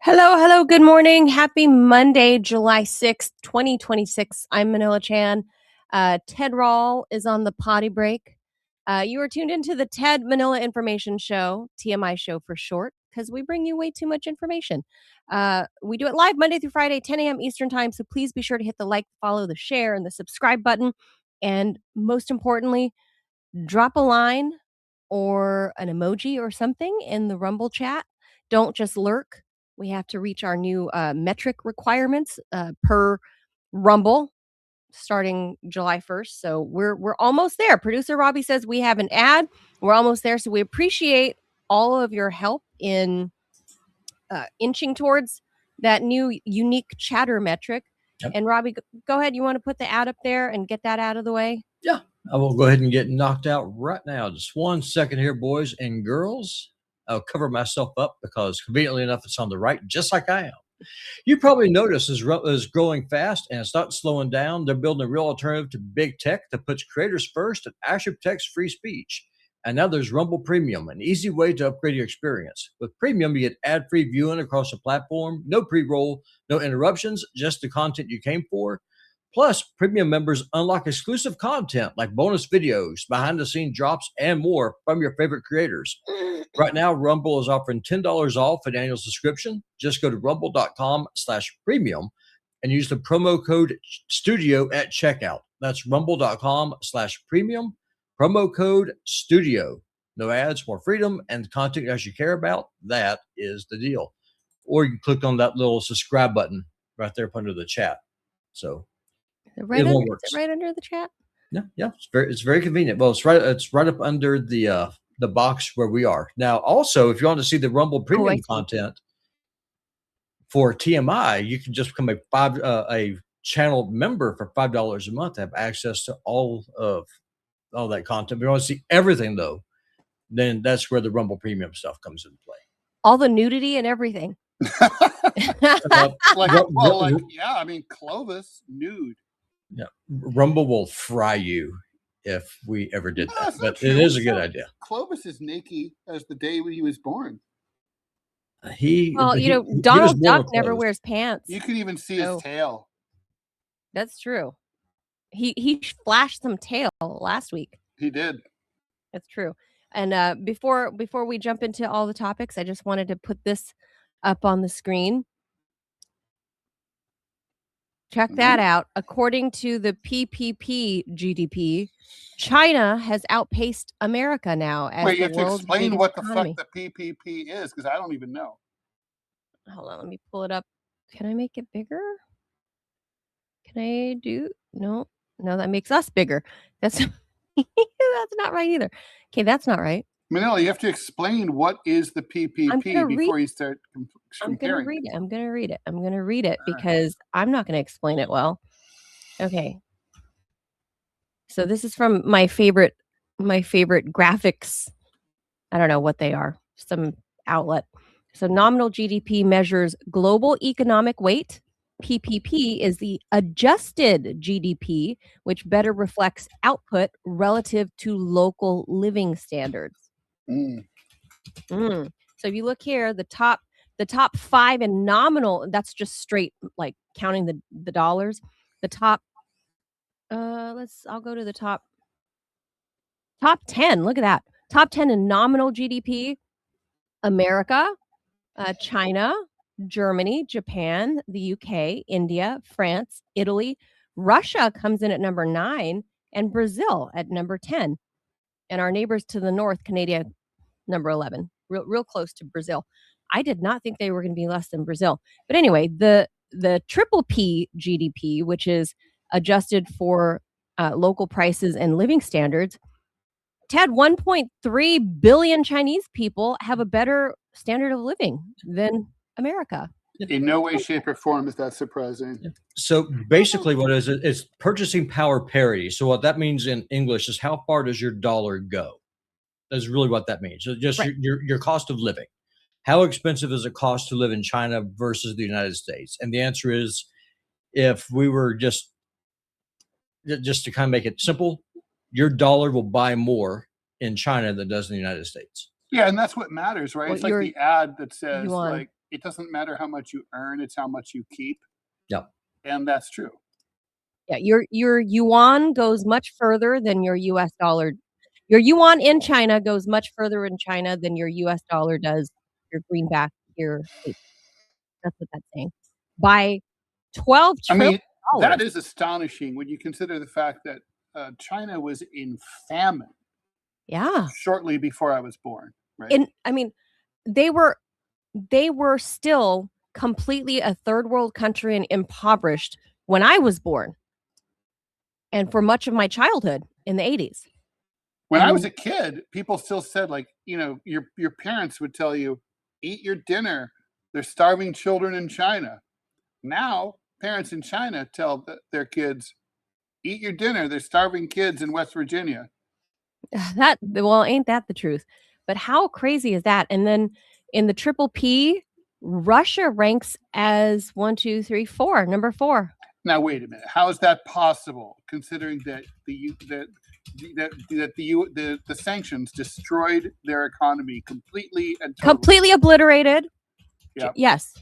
Hello, hello, good morning. Happy Monday, July 6th, 2026. I'm Manila Chan. Ted Rall is on the potty break. You are tuned into the Ted Manila Information Show, TMI Show for short, because we bring you way too much information. We do it live Monday through Friday, 10 a.m. Eastern Time, so please be sure to hit the like, follow, the share, and the subscribe button. And most importantly, drop a line or an emoji or something in the Rumble chat. Don't just lurk. We have to reach our new metric requirements per Rumble starting July 1st. So we're almost there. Producer Robbie says we have an ad. We're almost there. So we appreciate all of your help in inching towards that new unique chatter metric. Yep. And Robbie, go ahead. You want to put the ad up there and get that out of the way? Yeah, I will go ahead and get knocked out right now. Just 1 second here, boys and girls. I'll cover myself up because conveniently enough, it's on the right, just like I am. You probably notice is growing fast and it's not slowing down. They're building a real alternative to big tech that puts creators first and actually protects free speech. And now there's Rumble Premium, an easy way to upgrade your experience. With Premium, you get ad-free viewing across the platform, no pre-roll, no interruptions, just the content you came for. Plus, Premium members unlock exclusive content like bonus videos, behind-the-scenes drops, and more from your favorite creators. Right now, Rumble is offering $10 off an annual subscription. Just go to rumble.com/premium and use the promo code STUDIO at checkout. That's rumble.com/premium, promo code STUDIO. No ads, more freedom, and content as you care about. That is the deal. Or you can click on that little subscribe button right there up under the chat. So is it right under the chat? Yeah, it's very convenient. Well, it's right up under the box where we are now. Also, if you want to see the Rumble Premium content for TMI, you can just become a channel member for $5 a month to have access to all that content. If you want to see everything though, then that's where the Rumble Premium stuff comes into play. All the nudity and everything. I mean, Clovis nude. Yeah, Rumble will fry you if we ever did that, but it is a good idea. Clovis is naked as the day when he was born. Donald Duck never wears pants. You can even see his tail. That's true. He flashed some tail last week. He did. That's true. And before we jump into all the topics, I just wanted to put this up on the screen. Check that out. According to the PPP GDP, China has outpaced America now. Wait, you have to explain what the fuck the PPP is, because I don't even know. Hold on, let me pull it up. Can I make it bigger? Can I do? No, that makes us bigger. That's that's not right either. Okay, that's not right. Manila, you have to explain what is the PPP before you start comparing. I'm going to read it because I'm not going to explain it well. Okay. So this is from my favorite graphics. I don't know what they are. Some outlet. So nominal GDP measures global economic weight. PPP is the adjusted GDP, which better reflects output relative to local living standards. So if you look here, the top 5 in nominal, that's just straight like counting the dollars. The top I'll go to the top 10. Look at that. Top 10 in nominal GDP. America, China, Germany, Japan, the UK, India, France, Italy. Russia comes in at number 9 and Brazil at number 10. And our neighbors to the north, Canada, number 11, real close to Brazil. I did not think they were going to be less than Brazil. But anyway, the triple P GDP, which is adjusted for local prices and living standards, Ted, 1.3 billion Chinese people have a better standard of living than America. In no way, shape, or form is that surprising. So basically what it is, it's purchasing power parity. So what that means in English is how far does your dollar go? That's really what that means. So just your cost of living. How expensive does it cost to live in China versus the United States? And the answer is, if we were just to kind of make it simple, your dollar will buy more in China than it does in the United States. Yeah, and that's what matters, right? It's like the ad that says like it doesn't matter how much you earn, it's how much you keep. Yeah. And that's true. Yeah, your yuan goes much further than your US dollar. Your yuan in China goes much further in China than your US dollar does your greenback here. That's what that's saying. By $12 I trillion. mean, that is astonishing when you consider the fact that China was in famine Yeah. shortly before I was born, right? And I mean, they were still completely a third world country and impoverished when I was born. And for much of my childhood in the 80s. When I was a kid, people still said, like, you know, your parents would tell you, eat your dinner. There's starving children in China. Now, parents in China tell their kids, eat your dinner. There's starving kids in West Virginia. Well, ain't that the truth? But how crazy is that? And then in the triple P, Russia ranks as 1, 2, 3, 4, number 4. Now, wait a minute. How is that possible, considering that the sanctions destroyed their economy completely and totally? Completely obliterated. Yep. Yes,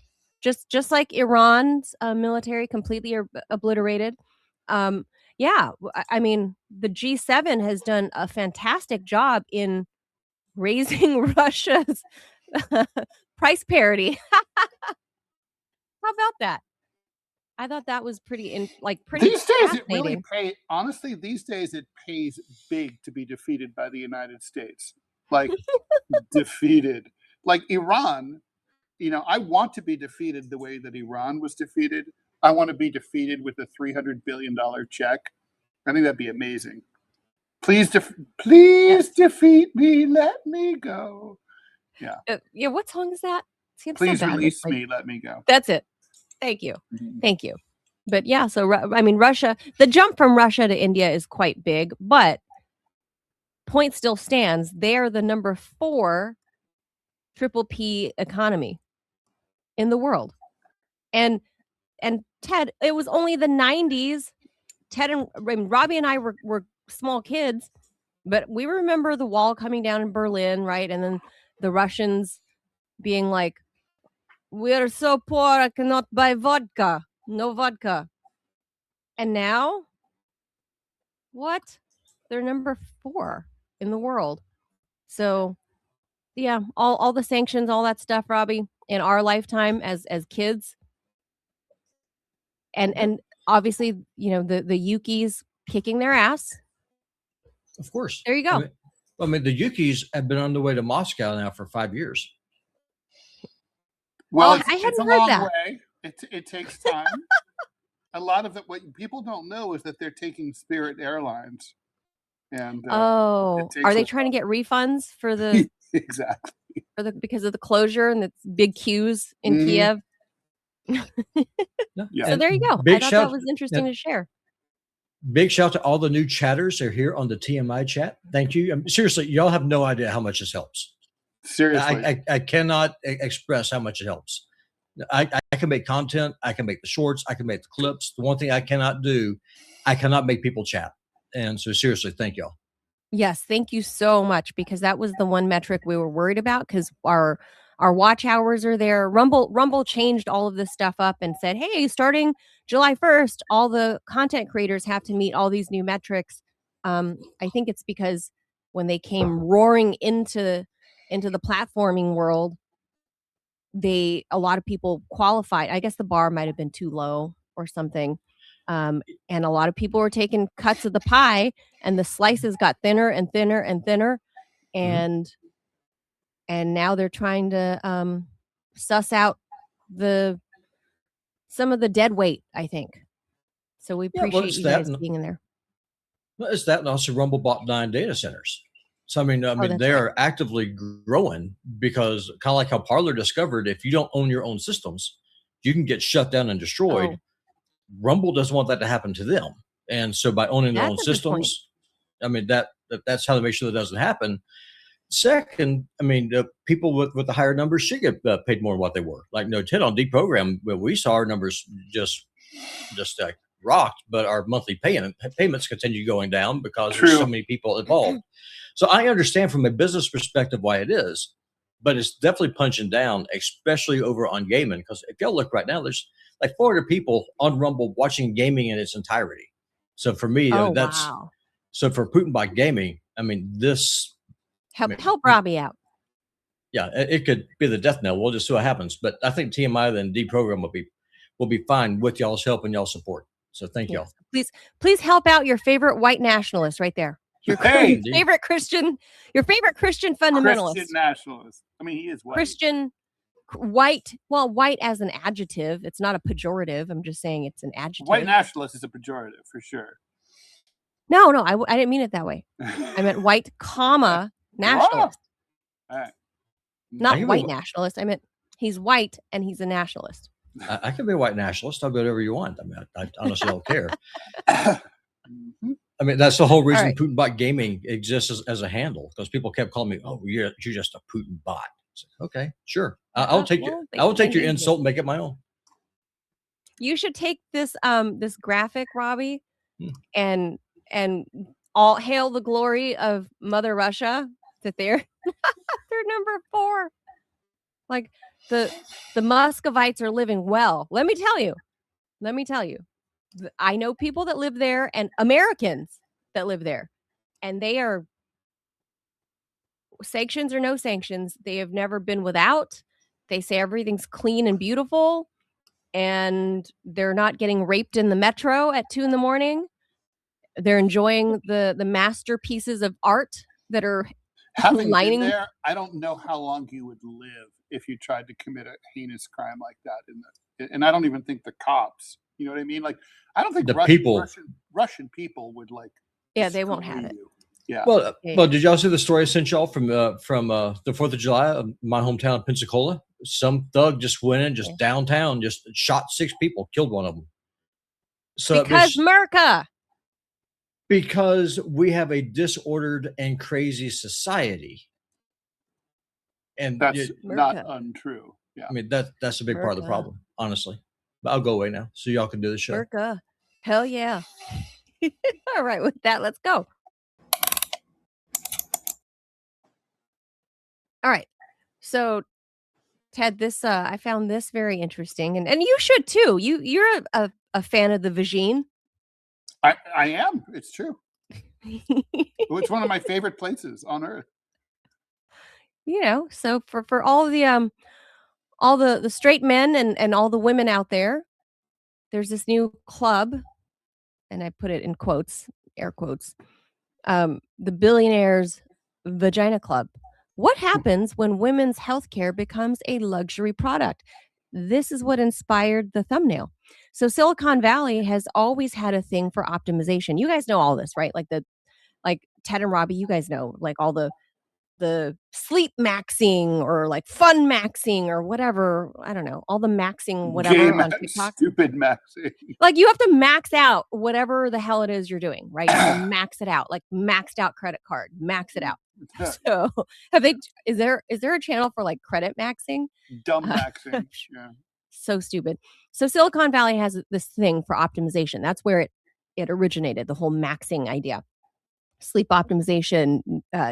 just like Iran's military completely obliterated. Yeah, I mean, the G7 has done a fantastic job in raising Russia's price parity. How about that? I thought that was pretty pretty These days, it really fascinating. honestly, these days it pays big to be defeated by the United States. Like, defeated. Like Iran, you know, I want to be defeated the way that Iran was defeated. I want to be defeated with a $300 billion check. I think that'd be amazing. Please defeat me. Let me go. Yeah. Yeah, what song is that? See, I'm so Please bad at, release like me. Let me go. That's it. Thank you. Mhm. Thank you. But yeah, so I mean, Russia, the jump from Russia to India is quite big, but point still stands. They are the number 4 triple P economy in the world. And Ted, it was only the 90s. Ted and I mean, Robbie and I were small kids, but we remember the wall coming down in Berlin, right? And then the Russians being like, "We're so poor, I cannot buy vodka. No vodka." And now, what? They're number 4 in the world. So, yeah, all the sanctions, all that stuff, Robbie, in our lifetime as kids. And obviously, you know, the Yukis kicking their ass. Of course. There you go. I mean, the Yukis have been on the way to Moscow now for 5 years. Well, I it's hadn't a heard long that. way. It takes time. A lot of it, what people don't know is that they're taking Spirit Airlines. And Oh, are they trying to get refunds for the exactly because of the closure and the big queues in Kiev? Yeah. So there you go. I thought that was interesting to share. Big shout to all the new chatters. They're here on the TMI chat. Thank you. Seriously, y'all have no idea how much this helps. Seriously. I cannot express how much it helps. I can make content. I can make the shorts. I can make the clips. The one thing I cannot do, I cannot make people chat. And so seriously, thank y'all. Yes, thank you so much, because that was the one metric we were worried about, because our watch hours are there. Rumble changed all of this stuff up and said, hey, starting July 1st, all the content creators have to meet all these new metrics. I think it's because when they came roaring into the platforming world, a lot of people qualified. I guess the bar might have been too low or something. And a lot of people were taking cuts of the pie, and the slices got thinner and thinner and thinner. And now they're trying to suss out some of the dead weight, I think. So we appreciate you guys being in there. Well, it's that, and also Rumble bought 9 data centers. So I mean, they are actively growing, because kind of like how Parler discovered, if you don't own your own systems, you can get shut down and destroyed. Rumble doesn't want that to happen to them, and so by owning their own systems, I mean that's how to make sure that doesn't happen. Second, I mean, people with the higher numbers should get paid more than what they were. Like Ted on deprogram, we saw our numbers just rocked, but our monthly payments continue going down because there's so many people involved. So I understand from a business perspective why it is, but it's definitely punching down, especially over on gaming. Because if y'all look right now, there's like 400 people on Rumble watching gaming in its entirety. So for me, Oh, that's wow. so for Putin by gaming. I mean, this Help Robbie out. yeah, it could be the death knell. We'll just see what happens. But I think TMI then deprogram will be fine with y'all's help and y'all's support. So thank y'all. Yes. Please help out your favorite white nationalist right there. Your Hey! favorite Christian fundamentalist. Christian nationalist. I mean, he is white. Christian white. Well, white as an adjective. It's not a pejorative. I'm just saying it's an adjective. White nationalist is a pejorative for sure. No, I didn't mean it that way. I meant white, comma, nationalist. All right. Not white nationalist. I meant he's white and he's a nationalist. I can be a white nationalist. I'll be whatever you want. I mean, I honestly don't care. I mean, that's the whole reason Putin bot gaming exists as a handle, because people kept calling me, "Oh, you're just a Putin bot." Like, okay, sure. I'll take your insult and make it my own. You should take this this graphic, Robbie, and all hail the glory of Mother Russia that they're number 4. Like the Muscovites are living well. Let me tell you. I know people that live there and Americans that live there, and they are, sanctions or no sanctions, they have never been without. They say everything's clean and beautiful, and they're not getting raped in the metro at 2 a.m. They're enjoying the masterpieces of art that are having lining been there. I don't know how long you would live if you tried to commit a heinous crime like that. And I don't even think the cops. You know what I mean? Like, I don't think Russian people would like. Yeah, they won't have it. Yeah. Well, did y'all see the story I sent y'all from the 4th of July of my hometown, Pensacola? Some thug just went in, just downtown, just shot 6 people, killed one of them. So because America. Because we have a disordered and crazy society. And that's not untrue. Yeah. I mean, that's a big part of the problem, honestly. But I'll go away now so y'all can do the show. America. Hell yeah. All right, with that, let's go. All right. So Ted, this I found this very interesting, and you should too. You're a fan of the vagine. I am. It's true. It's one of my favorite places on earth. You know, so for all the straight men and all the women out there, there's this new club, and I put it in quotes, air quotes, the Billionaires Vagina Club. What happens when women's healthcare becomes a luxury product? This is what inspired the thumbnail. So Silicon Valley has always had a thing for optimization. You guys know all this, right? Like Ted and Robbie, you guys know, like all the sleep maxing or like fun maxing or whatever. I don't know. All the maxing, whatever on TikTok. Stupid maxing. Like you have to max out whatever the hell it is you're doing, right? So max it out, like maxed out credit card, max it out. So is there a channel for like credit maxing? Dumb maxing. Yeah. So stupid. So Silicon Valley has this thing for optimization. That's where it originated, the whole maxing idea. Sleep optimization,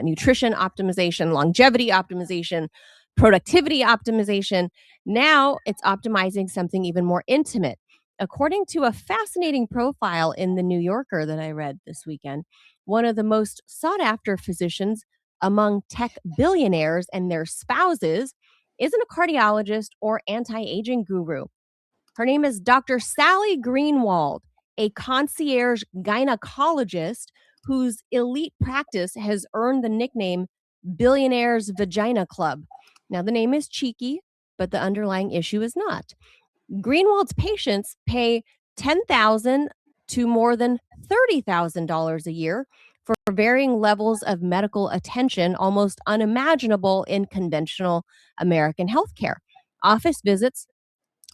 nutrition optimization, longevity optimization, productivity optimization. Now it's optimizing something even more intimate. According to a fascinating profile in The New Yorker that I read this weekend, one of the most sought after physicians among tech billionaires and their spouses isn't a cardiologist or anti-aging guru. Her name is Dr. Sally Greenwald, a concierge gynecologist whose elite practice has earned the nickname Billionaires Vagina Club. Now, the name is cheeky, but the underlying issue is not. Greenwald's patients pay $10,000 to more than $30,000 a year for varying levels of medical attention, almost unimaginable in conventional American healthcare. Office visits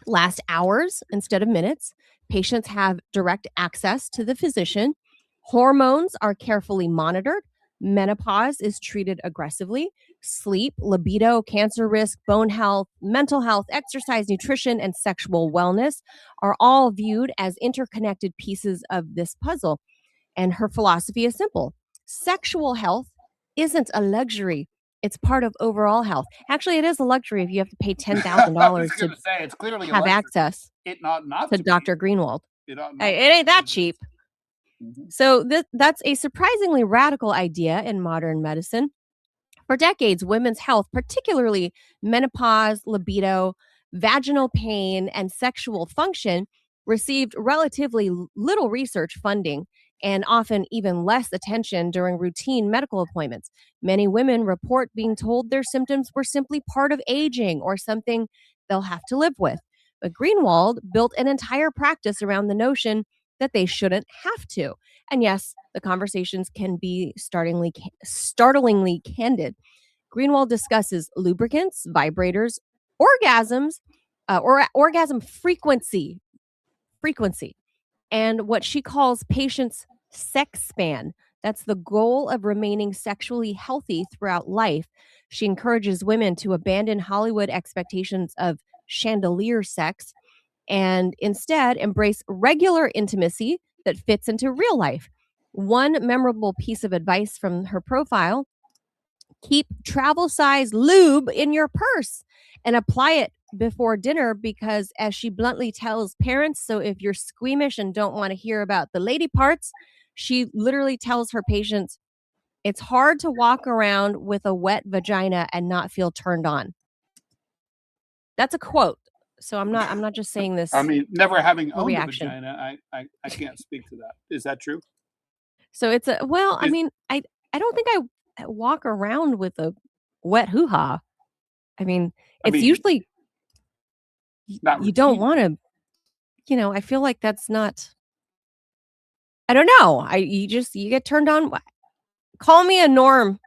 last hours instead of minutes. Patients have direct access to the physician. Hormones are carefully monitored. Menopause is treated aggressively. Sleep, libido, cancer risk, bone health, mental health, exercise, nutrition, and sexual wellness are all viewed as interconnected pieces of this puzzle. And her philosophy is simple. Sexual health isn't a luxury. It's part of overall health. Actually, it is a luxury if you have to pay I $10,000 was to going to say it's clearly a have luxury. access It not to to Dr. Greenwald. be. It ought It not. ain't that cheap. Mhm. So that's a surprisingly radical idea in modern medicine. For decades, women's health, particularly menopause, libido, vaginal pain, and sexual function, received relatively little research funding and often even less attention during routine medical appointments. Many women report being told their symptoms were simply part of aging or something they'll have to live with. But Greenwald built an entire practice around the notion that they shouldn't have to. And yes, the conversations can be startlingly candid. Greenwald discusses lubricants, vibrators, orgasms, or orgasm frequency, and what she calls patients' sex span. That's the goal of remaining sexually healthy throughout life. She encourages women to abandon Hollywood expectations of chandelier sex and instead embrace regular intimacy that fits into real life. One memorable piece of advice from her profile: keep travel size lube in your purse and apply it before dinner because, as she bluntly tells parents, so if you're squeamish and don't want to hear about the lady parts, she literally tells her patients it's hard to walk around with a wet vagina and not feel turned on. That's a quote. So I'm not just saying this I mean, never having for owned a reaction. vagina, I can't speak to that. Is that true? So it's a well, I Is- mean, I don't think I walk around with a wet hoo-ha. I mean, I it's mean, usually not you don't routinely. want to, I feel like that's not, I don't know. You get turned on. Call me a normie.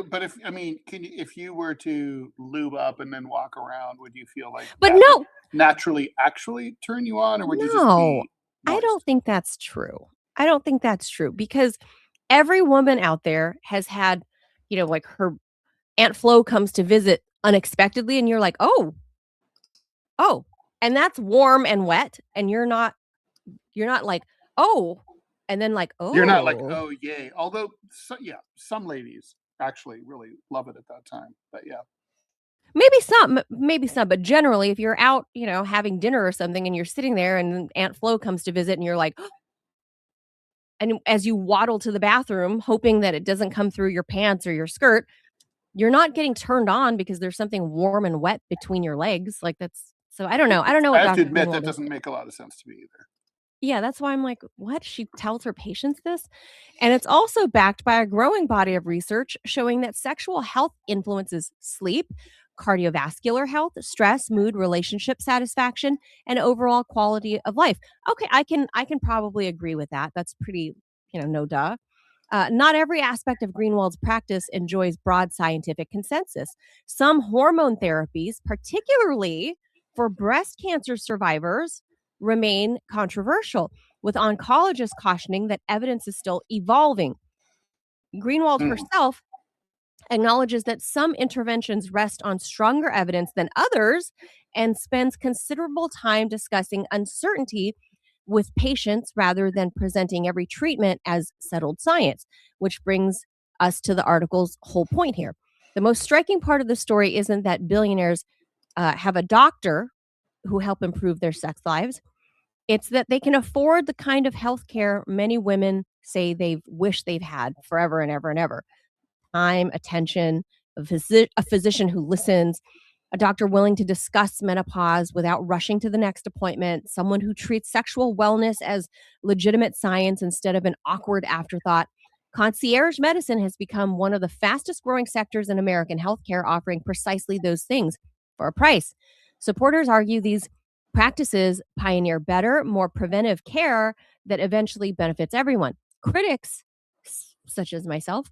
But if I mean, if you were to lube up and then walk around, would you feel like But that would no, naturally actually turn you on, or would you just no, be I don't moist? think that's true. I don't think that's true because every woman out there has had, like her Aunt Flo comes to visit unexpectedly and you're like, oh, and that's warm and wet. And you're not like, oh, and then like, You're not like, oh, oh yay. Although, yeah, some ladies actually really love it at that time. But yeah, maybe some, but generally, if you're out, having dinner or something and you're sitting there and Aunt Flo comes to visit and you're like, and as you waddle to the bathroom, hoping that it doesn't come through your pants or your skirt, you're not getting turned on because there's something warm and wet between your legs. Like that's so I don't know. I don't know I what have to Dr. admit that Greenwald is. doesn't make a lot of sense to me either. Yeah, that's why I'm like, what? She tells her patients this? And it's also backed by a growing body of research showing that sexual health influences sleep, cardiovascular health, stress, mood, relationship satisfaction, and overall quality of life. Okay, I can probably agree with that. That's pretty, no duh. Not every aspect of Greenwald's practice enjoys broad scientific consensus. Some hormone therapies, particularly for breast cancer survivors, remain controversial, with oncologists cautioning that evidence is still evolving. Greenwald Mm. herself acknowledges that some interventions rest on stronger evidence than others and spends considerable time discussing uncertainty with patients rather than presenting every treatment as settled science, which brings us to the article's whole point here. The most striking part of the story isn't that billionaires have a doctor who help improve their sex lives. It's that they can afford the kind of health care many women say they've wished they've had forever and ever and ever: time, attention, a physician who listens, a doctor willing to discuss menopause without rushing to the next appointment, someone who treats sexual wellness as legitimate science instead of an awkward afterthought. Concierge medicine has become one of the fastest growing sectors in American healthcare, offering precisely those things for a price. Supporters argue these practices pioneer better, more preventive care that eventually benefits everyone. Critics, such as myself,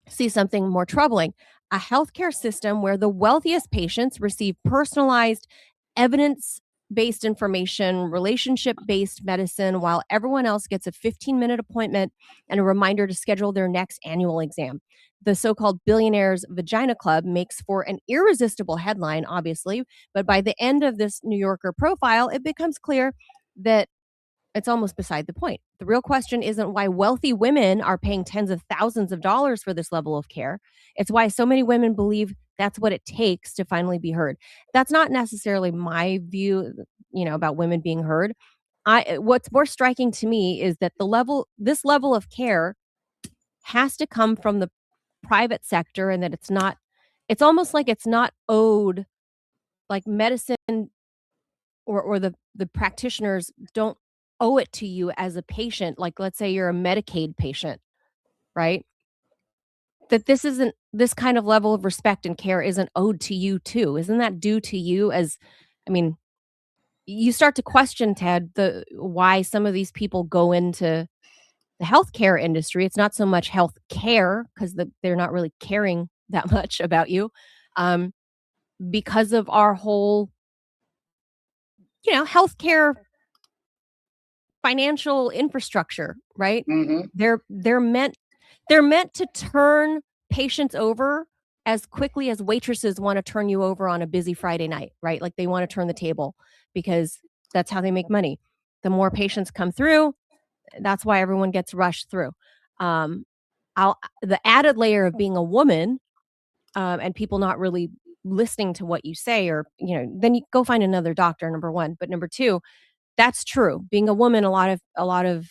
see something more troubling: a healthcare system where the wealthiest patients receive personalized, evidence based information, relationship based medicine, while everyone else gets a 15-minute appointment and a reminder to schedule their next annual exam. The so called Billionaires Vagina Club makes for an irresistible headline, obviously, but by the end of this New Yorker profile, it becomes clear that it's almost beside the point. The real question isn't why wealthy women are paying tens of thousands of dollars for this level of care. It's why so many women believe that's what it takes to finally be heard. That's not necessarily my view, about women being heard. What's more striking to me is that this level of care has to come from the private sector, and that it's almost like it's not owed, like medicine or the practitioners don't owe it to you as a patient. Like, let's say you're a Medicaid patient, right? That this kind of level of respect and care isn't owed to you too. Isn't that due to you? I mean, you start to question, Ted, the why some of these people go into the healthcare industry. It's not so much health care because they're not really caring that much about you, um, because of our whole, healthcare financial infrastructure, right? Hmm. They're meant to turn patients over as quickly as waitresses want to turn you over on a busy Friday night, right? Like they want to turn the table because that's how they make money. The more patients come through, that's why everyone gets rushed through. Um, the added layer of being a woman, and people not really listening to what you say, or then you go find another doctor. Number one, but number two, that's true. Being a woman, a lot of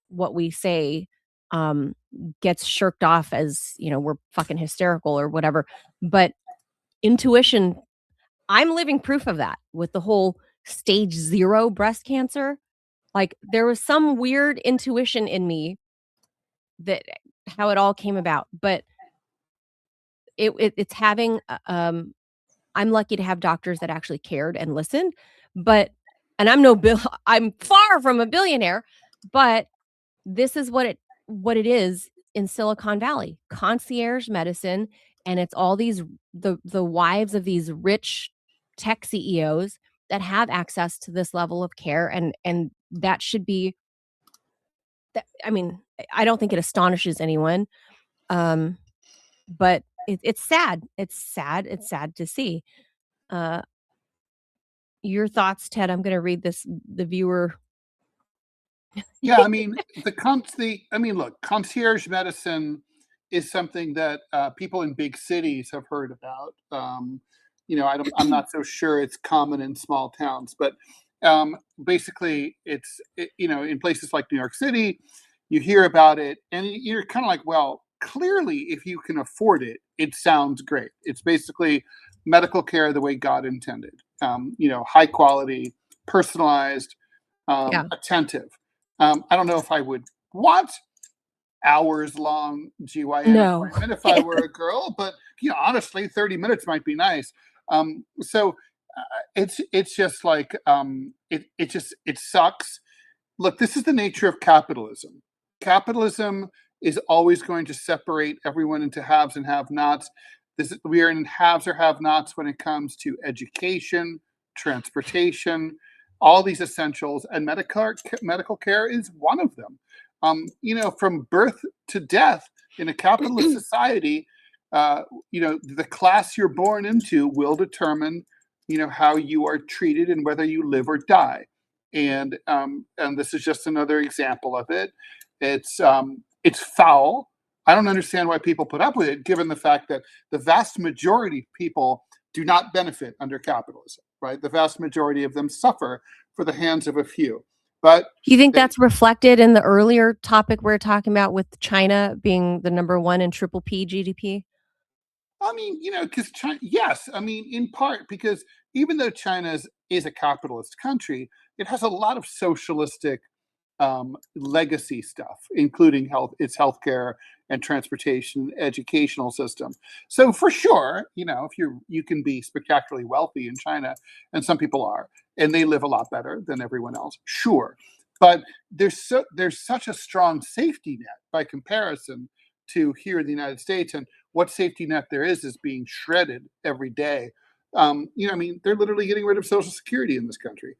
what we say, um, gets shirked off as, we're fucking hysterical or whatever. But intuition, I'm living proof of that with the whole stage 0 breast cancer. Like, there was some weird intuition in me that how it all came about, but it's having, I'm lucky to have doctors that actually cared and listened, but and I'm far from a billionaire, but this is what it is in Silicon Valley. Concierge medicine, and it's all these the wives of these rich tech CEOs that have access to this level of care, and that should be that. I mean, I don't think it astonishes anyone, um, but it's sad. It's sad. It's sad to see. Uh, your thoughts, Ted? I'm gonna read the viewer. Yeah, I mean, look, concierge medicine is something that people in big cities have heard about. I'm not so sure it's common in small towns, but basically, in places like New York City, you hear about it, and you're kind of like, well, clearly, if you can afford it, it sounds great. It's basically medical care the way God intended. High quality, personalized, Yeah. attentive. I don't know if I would want hours long GYN No. appointment if I were a girl, but honestly, 30 minutes might be nice. So it's just like it sucks. Look, this is the nature of capitalism. Capitalism is always going to separate everyone into haves and have-nots. We are in haves or have-nots when it comes to education, transportation, all these essentials, and medical care is one of them. From birth to death in a capitalist society, the class you're born into will determine, how you are treated and whether you live or die. And this is just another example of it. It's foul. I don't understand why people put up with it, given the fact that the vast majority of people do not benefit under capitalism, right? The vast majority of them suffer for the hands of a few. But Do you think that's reflected in the earlier topic we're talking about with China being the number one in triple P GDP? I mean, because China, yes, I mean, in part because even though China is a capitalist country, it has a lot of socialistic legacy stuff, including its healthcare and transportation, educational system. So for sure, if you can be spectacularly wealthy in China, and some people are, and they live a lot better than everyone else. Sure, but there's such a strong safety net by comparison to here in the United States, and what safety net there is being shredded every day. I mean, they're literally getting rid of Social Security in this country.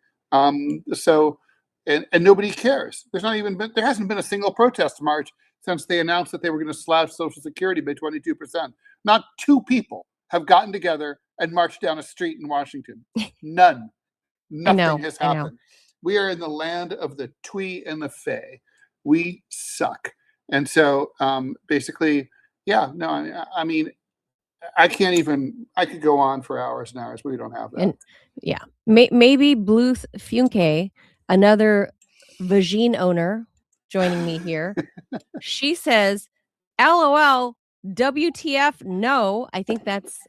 So and nobody cares. There hasn't been a single protest march since they announced that they were going to slash Social Security by 22%. Not two people have gotten together and marched down a street in Washington. None. I Nothing know, has I know. happened. We are in the land of the twee and the fey. We suck. And so basically, yeah, no, I mean, I could go on for hours and hours. We don't have that. And yeah, maybe Bluth Funke, another vagine owner joining me here. She says, LOL, WTF, no. I think that's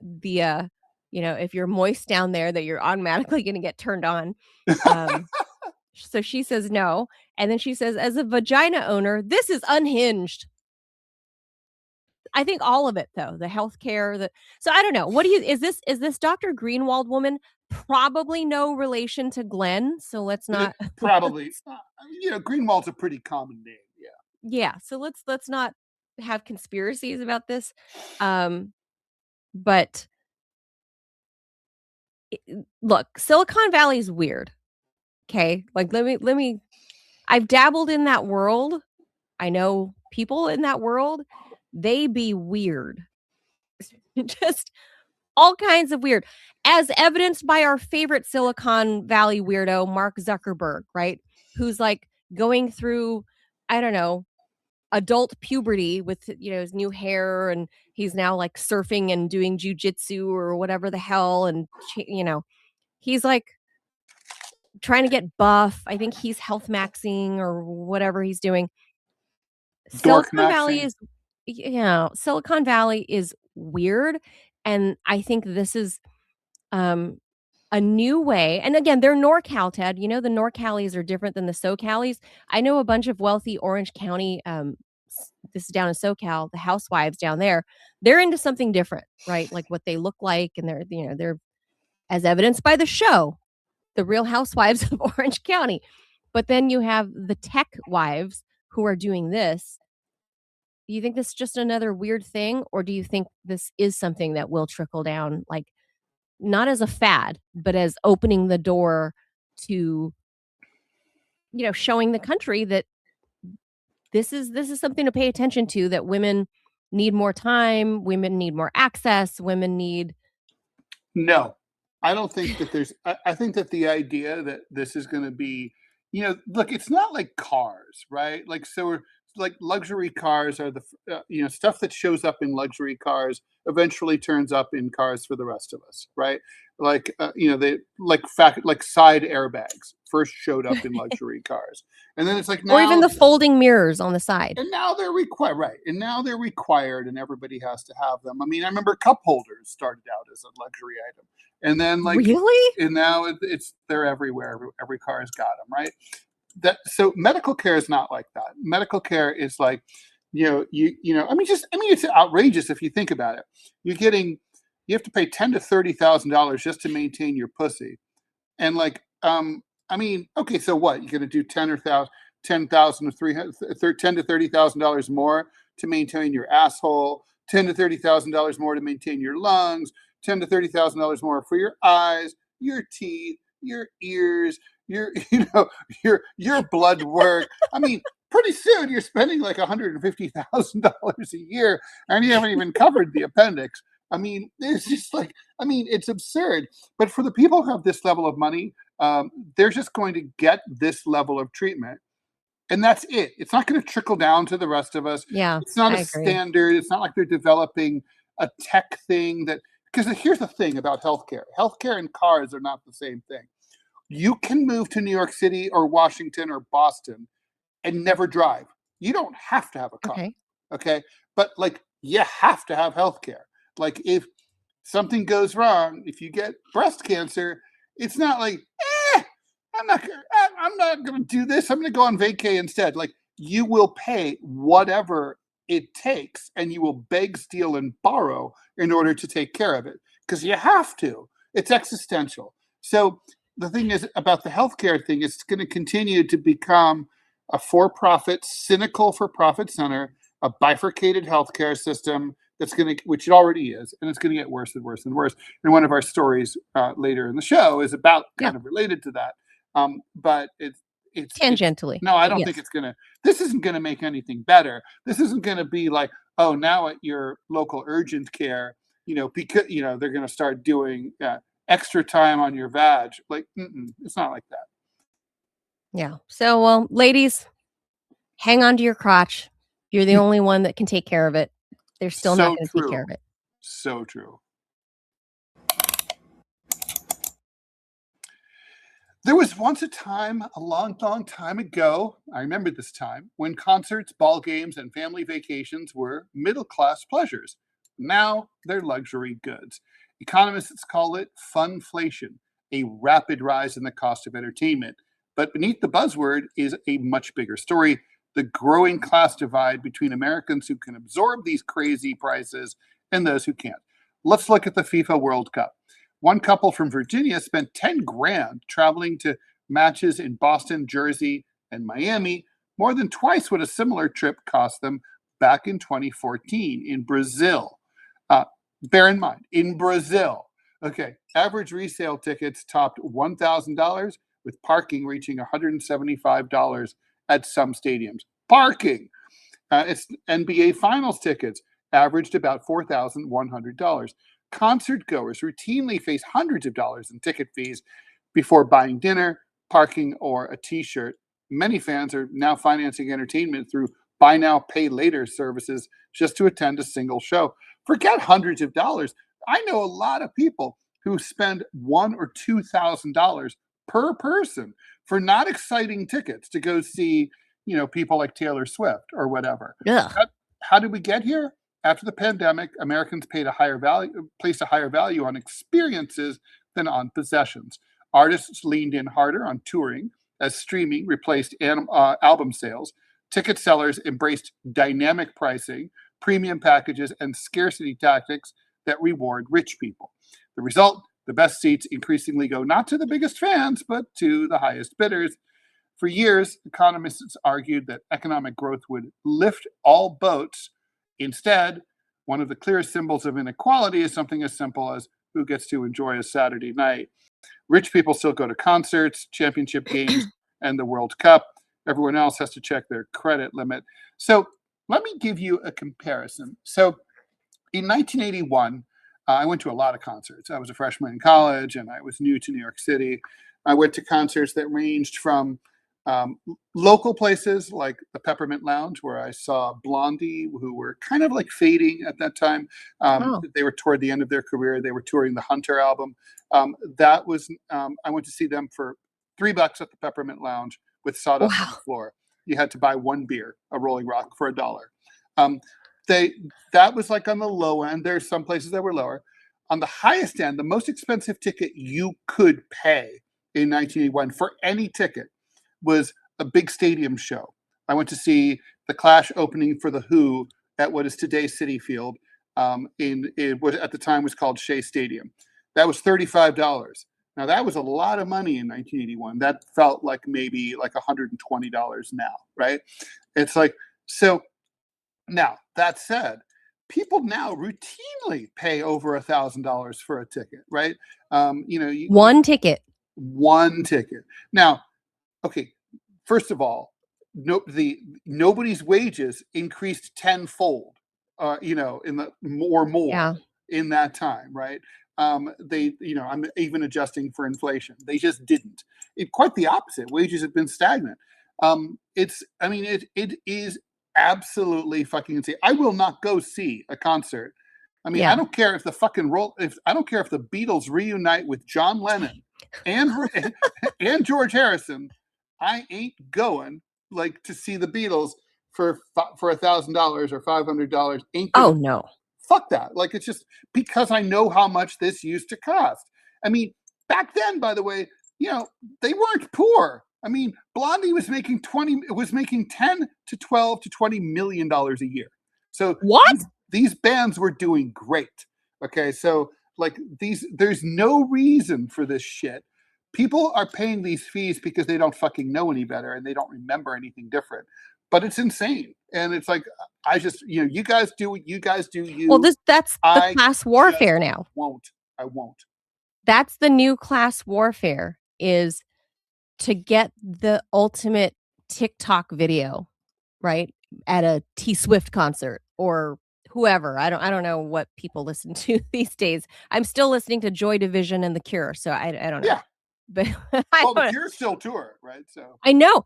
the if you're moist down there that you're automatically going to get turned on. So she says no. And then she says, as a vagina owner, this is unhinged. I think all of it though, the healthcare, so I don't know. What do you is this Dr. Greenwald woman? Probably no relation to Glenn. So let's not Probably. Greenwald's a pretty common name. Yeah. Yeah. So let's not have conspiracies about this. But look, Silicon Valley is weird. Okay? Like let me I've dabbled in that world. I know people in that world. They be weird. Just all kinds of weird, as evidenced by our favorite Silicon Valley weirdo, Mark Zuckerberg, right? Who's like going through, I don't know, adult puberty with, his new hair, and he's now like surfing and doing jujitsu or whatever the hell. And, he's like trying to get buff. I think he's health maxing or whatever he's doing. Dork Silicon Valley maxing. Silicon Valley is weird. And I think this is a new way. And again, they're NorCal, Ted. The NorCalis are different than the SoCalis. I know a bunch of wealthy Orange County, this is down in SoCal, the housewives down there, they're into something different, right? Like what they look like, and they're as evidenced by the show, The Real Housewives of Orange County. But then you have the tech wives who are doing this. Do you think this is just another weird thing, or do you think this is something that will trickle down, like not as a fad, but as opening the door to, showing the country that this is something to pay attention to, that women need more time, women need more access, women need. No, I don't think that there's. I think that the idea that this is going to be, look, it's not like cars, right? Like like luxury cars are stuff that shows up in luxury cars eventually turns up in cars for the rest of us, right? Like they like side airbags first showed up in luxury cars, and then it's like now, Or even the folding mirrors on the side. and now they're required, right? And now they're required, and everybody has to have them. I mean, I remember cup holders started out as a luxury item, and then Really? and now they're everywhere. Every car has got them, right? So medical care is not like that. Medical care is like, I mean, it's outrageous if you think about it. You have to pay $10,000 to $30,000 just to maintain your pussy, and I mean, okay, so what? You're going to do 10,000 to $30,000 more to maintain your asshole, $10,000 to $30,000 more to maintain your lungs, $10,000 to $30,000 more for your eyes, your teeth, your ears, your your blood work. I mean, pretty soon you're spending like $150,000 a year, and you haven't even covered the appendix. I mean, it's just like, I mean, it's absurd. But for the people who have this level of money, they're just going to get this level of treatment. And that's it. It's not going to trickle down to the rest of us. Yeah, It's not I a agree. standard. It's not like they're developing a tech thing because here's the thing about healthcare. Healthcare and cars are not the same thing. You can move to New York City or Washington or Boston and never drive. You don't have to have a car. Okay. Okay. But you have to have healthcare. Like if something goes wrong, if you get breast cancer, it's not like, I'm not going to do this. I'm going to go on vacay instead. Like you will pay whatever it takes, and you will beg, steal, and borrow in order to take care of it because you have to. It's existential. So the thing is about the healthcare thing, it's going to continue to become a for-profit, cynical for-profit center, a bifurcated healthcare system which it already is, and it's going to get worse and worse and worse. And one of our stories later in the show is about kind of related to that. But it's Tangentially. no, I don't think Yes. this isn't going to make anything better. This isn't going to be like, oh, now at your local urgent care, because they're going to start doing extra time on your vag. Like, it's not like that. Yeah. So, well, ladies, hang on to your crotch. You're the only one that can take care of it. They're still not So going to take care true. of it. So true. There was once a time, a long, long time ago, I remember this time, when concerts, ball games, and family vacations were middle class pleasures. Now they're luxury goods. Economists call it funflation, a rapid rise in the cost of entertainment. But beneath the buzzword is a much bigger story: the growing class divide between Americans who can absorb these crazy prices and those who can't. Let's look at the FIFA World Cup. One couple from Virginia spent 10 grand traveling to matches in Boston, Jersey, and Miami, more than twice what a similar trip cost them back in 2014 in Brazil. Uh, Bear in mind, in Brazil, okay, average resale tickets topped $1,000, with parking reaching $175 at some stadiums. Parking! It's NBA Finals tickets averaged about $4,100. Concert goers routinely face hundreds of dollars in ticket fees before buying dinner, parking, or a t-shirt. Many fans are now financing entertainment through buy now, pay later services just to attend a single show. Forget hundreds of dollars. I know a lot of people who spend $1,000 or $2,000 per person for not exciting tickets to go see, people like Taylor Swift or whatever. Ugh. How did we get here? After the pandemic, Americans placed a higher value on experiences than on possessions. Artists leaned in harder on touring as streaming replaced album sales. Ticket sellers embraced dynamic pricing, premium packages, and scarcity tactics that reward rich people. The result: the best seats increasingly go not to the biggest fans, but to the highest bidders. For years, economists argued that economic growth would lift all boats. Instead, one of the clearest symbols of inequality is something as simple as who gets to enjoy a Saturday night. Rich people still go to concerts, championship games, and the World Cup. Everyone else has to check their credit limit. So let me give you a comparison. So in 1981, I went to a lot of concerts. I was a freshman in college and I was new to New York City. I went to concerts that ranged from um, local places like the Peppermint Lounge, where I saw Blondie, who were kind of like fading at that time. Oh, They were toward the end of their career. They were touring the Hunter album. I went to see them for $3 at the Peppermint Lounge with sawdust on the wow. floor. You had to buy one beer, a Rolling Rock, for $1. Um, they that was like on the low end. There's some places that were lower. On the highest end, the most expensive ticket you could pay in 1981 for any ticket was a big stadium show. I went to see the Clash opening for the Who at what is today Citi Field, in what at the time was called Shea Stadium. That was $35. Now that was a lot of money in 1981. That felt like maybe like $120 now, right? It's like so. Now, that said, people now routinely pay over $1,000 for a ticket, right? One ticket. One ticket. Now, okay, first of all, nobody's wages increased tenfold, in the more Yeah. in that time, right? I'm even adjusting for inflation. They just didn't. Quite the opposite. Wages have been stagnant. It is absolutely fucking insane. I will not go see a concert. I mean, I Yeah. don't care if the I don't care if the Beatles reunite with John Lennon and and George Harrison. I ain't going like to see the Beatles for $1,000 or $500. Ain't Oh, gonna no. fuck that. Like, it's just because I know how much this used to cost. I mean, back then, by the way, they weren't poor. I mean, Blondie was making 10 to 12 to $20 million a year. So What? these bands were doing great. Okay, so like there's no reason for this shit. People are paying these fees because they don't fucking know any better and they don't remember anything different. But it's insane. And it's like, I just, you guys do what you guys do. Well, that's the I class just warfare now. won't. I won't. That's the new class warfare, is to get the ultimate TikTok video, right? At a T Swift concert or whoever. I don't know what people listen to these days. I'm still listening to Joy Division and The Cure, so I don't know. Yeah. But Well, the Cure's still tour, right? So I know.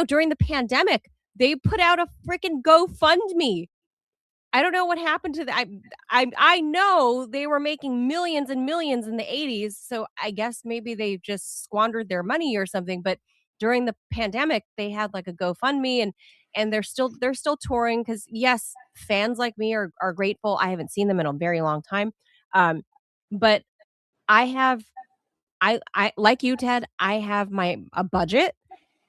During the pandemic, they put out a freaking GoFundMe. I don't know what happened to that. I know they were making millions and millions in the 80s, so I guess maybe they just squandered their money or something, but during the pandemic, they had like a GoFundMe and they're still touring because yes, fans like me are grateful. I haven't seen them in a very long time. But I like you, Ted, I have a budget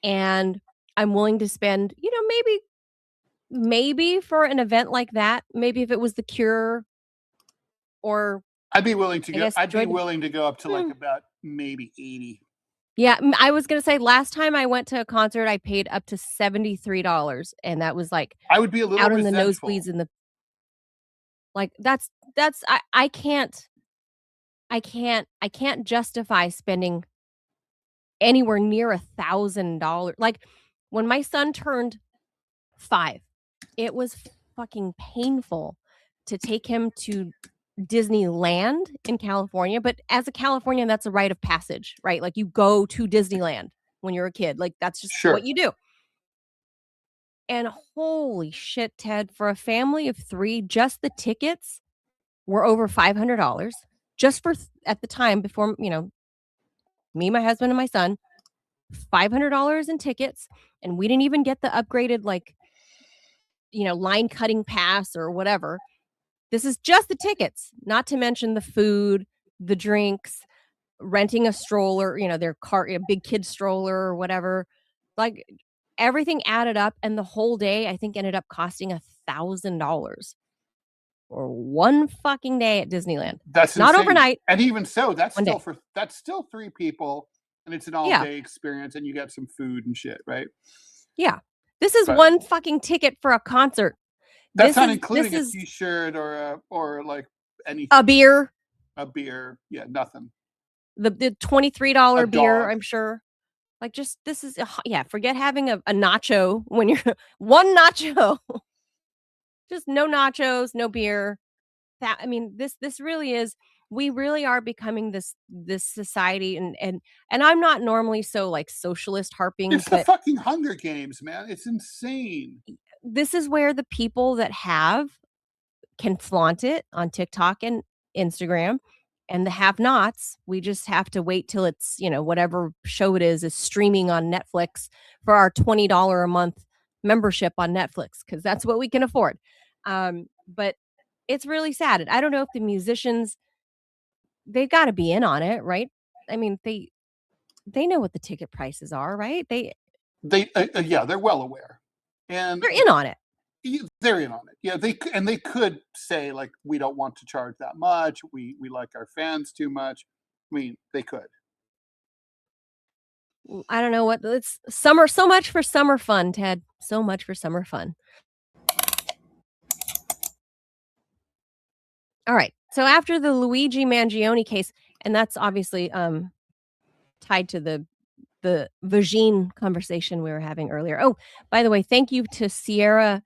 and I'm willing to spend, maybe for an event like that, maybe if it was The Cure or I'd be willing to I go. guess I'd be Joy willing to go up to like Hmm. about maybe 80. Yeah, I was gonna say last time I went to a concert, I paid up to $73, and that was, like, I would be a little out in the resentful. nosebleeds in the like, that's I can't justify spending anywhere near $1,000. Like, when my son turned 5, it was fucking painful to take him to Disneyland in California, but as a Californian, that's a rite of passage, right? Like, you go to Disneyland when you're a kid, like, that's just Sure. what you do. And holy shit, Ted, for a family of 3, just the tickets were over $500 just for at the time before, me, my husband, and my son, $500 in tickets, and we didn't even get the upgraded, like, line cutting pass or whatever. This is just the tickets, not to mention the food, the drinks, renting a stroller, their car, a big kid stroller or whatever. Like, everything added up, and the whole day, I think, ended up costing $1,000 for one fucking day at Disneyland. That's Not insane. overnight, And even so, that's one day. still 3 people, and it's an Yeah. all-day experience, and you get some food and shit, right? Yeah. This is But one fucking ticket for a concert. that's This not is including this a is T-shirt or like anything. a beer, A beer, yeah, nothing. the A $23 beer, dog. I'm sure. Like, just this is yeah, forget having a nacho when you're one nacho. Just no nachos, no beer. That I mean, this really is we really are becoming this society and I'm not normally so like socialist harping, It's the but fucking Hunger Games, man. It's insane. this is where the people that have can flaunt it on TikTok and Instagram and the have-nots, we just have to wait till it's, whatever show it is streaming on Netflix for our $20 a month membership on Netflix because that's what we can afford. But it's really sad. And I don't know if the musicians they've gotta be in on it, right? I mean, they know what the ticket prices are, right? Yeah, they're well aware, and They're in on it. they're in on it. Yeah, they could say like, we don't want to charge that much. We like our fans too much. I mean, they could. I don't know what it's summer so much for summer fun, Ted. So much for summer fun. All right. So after the Luigi Mangione case, and that's obviously tied to the vagine conversation we were having earlier. Oh, by the way, thank you to Sierra